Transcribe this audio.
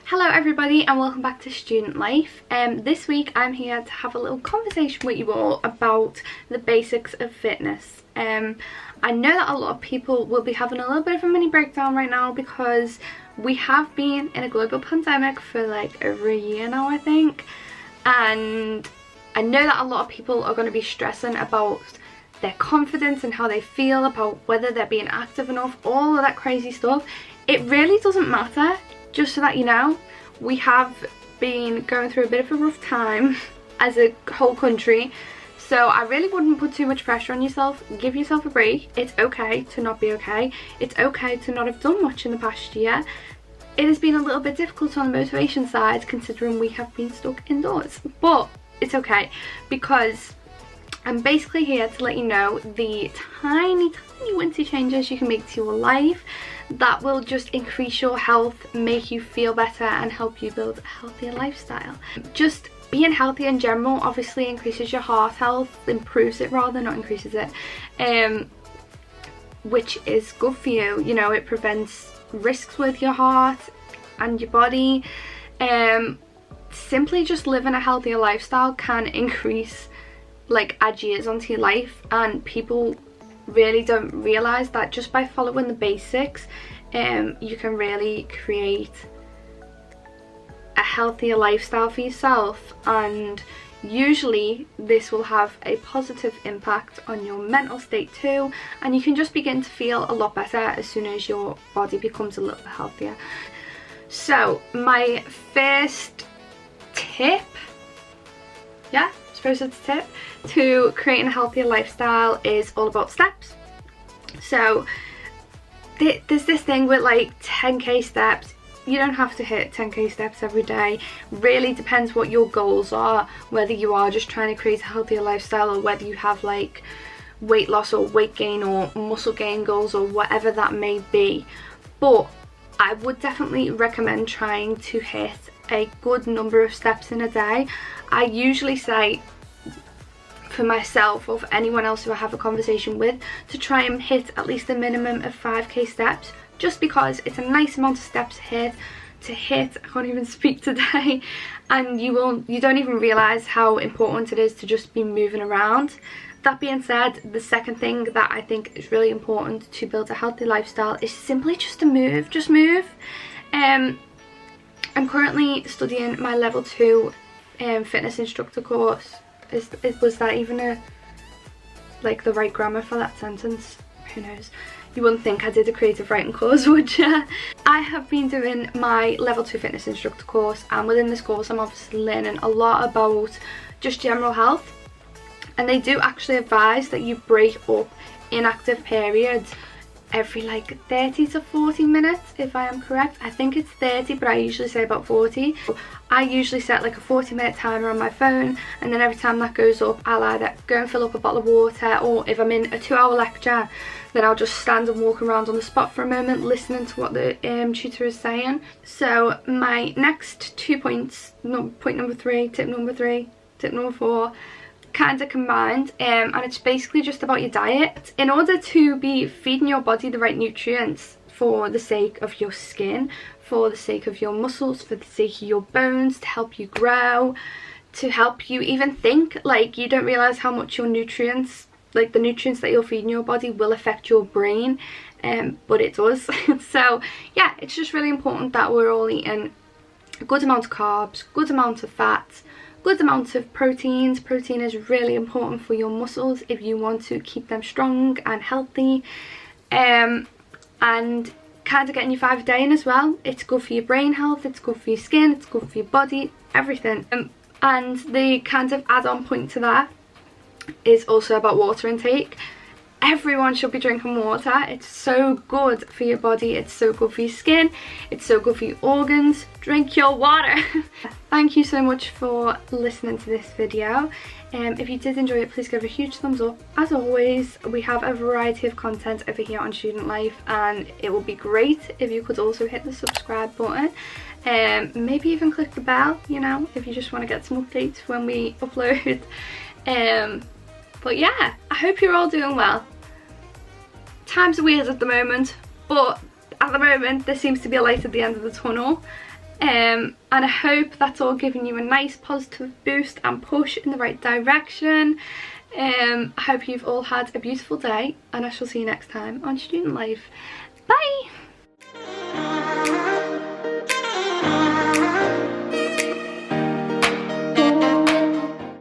Hello everybody and welcome back to Student Life. This week I'm here to have a little conversation with you all about the basics of fitness. I know that a lot of people will be having a little bit of a mini breakdown right now because we have been in a global pandemic for like over a year now, I think, and I know that a lot of people are going to be stressing about their confidence and how they feel about whether they're being active enough, all of that crazy stuff. It really doesn't matter. Just so that you know, we have been going through a bit of a rough time as a whole country, so I really wouldn't put too much pressure on yourself. Give yourself a break. It's okay to not be okay. It's okay to not have done much in the past year. It has been a little bit difficult on the motivation side considering we have been stuck indoors, but it's okay because I'm basically here to let you know the tiny wincy changes you can make to your life that will just increase your health, make you feel better and help you build a healthier lifestyle. Just being healthy in general obviously increases your heart health, improves it rather, not increases it, which is good for you. You know, it prevents risks with your heart and your body. Simply just living a healthier lifestyle can increase add years onto your life, and people really don't realize that just by following the basics you can really create a healthier lifestyle for yourself, and usually this will have a positive impact on your mental state too, and you can just begin to feel a lot better as soon as your body becomes a little bit healthier. So my first tip, I suppose it's a tip to creating a healthier lifestyle is all about steps. So there's this thing with 10k steps. You don't have to hit 10k steps every day. Really depends what your goals are, whether you are just trying to create a healthier lifestyle or whether you have weight loss or weight gain or muscle gain goals or whatever that may be. But I would definitely recommend trying to hit a good number of steps in a day. I usually say for myself or for anyone else who I have a conversation with to try and hit at least a minimum of 5k steps, just because it's a nice amount of steps to hit. I can't even speak today, and you don't even realize how important it is to just be moving around. That being said, the second thing that I think is really important to build a healthy lifestyle is simply just to move. Just move. I'm currently studying my level 2 fitness instructor course. Was that even the right grammar for that sentence? Who knows? You wouldn't think I did a creative writing course, would you? I have been doing my level 2 fitness instructor course, and within this course I'm obviously learning a lot about just general health, and they do actually advise that you break up inactive periods every 30 to 40 minutes, if I am correct. I think it's 30, but I usually say about 40. I usually set a 40-minute timer on my phone, and then every time that goes up I'll either go and fill up a bottle of water, or if I'm in a 2-hour lecture then I'll just stand and walk around on the spot for a moment listening to what the tutor is saying. So my next 2 points, point number 3, tip number 3, tip number 4, kind of combined, and it's basically just about your diet. In order to be feeding your body the right nutrients for the sake of your skin, for the sake of your muscles, for the sake of your bones, to help you grow, to help you even think, you don't realize how much your nutrients, the nutrients that you're feeding your body will affect your brain, but it does. So yeah, it's just really important that we're all eating a good amount of carbs, good amount of fats, good amount of proteins. Protein is really important for your muscles if you want to keep them strong and healthy, and kind of getting your 5 a day in as well. It's good for your brain health, it's good for your skin, it's good for your body, everything. And the kind of add-on point to that is also about water intake. Everyone should be drinking water. It's so good for your body, it's so good for your skin, it's so good for your organs. Drink your water. Thank you so much for listening to this video. If you did enjoy it, please give it a huge thumbs up. As always, we have a variety of content over here on Student Life, and it would be great if you could also hit the subscribe button, maybe even click the bell, if you just want to get some updates when we upload. But yeah, I hope you're all doing well. Times are weird at the moment, but at the moment there seems to be a light at the end of the tunnel. And I hope that's all given you a nice positive boost and push in the right direction. I hope you've all had a beautiful day, and I shall see you next time on Student Life. Bye!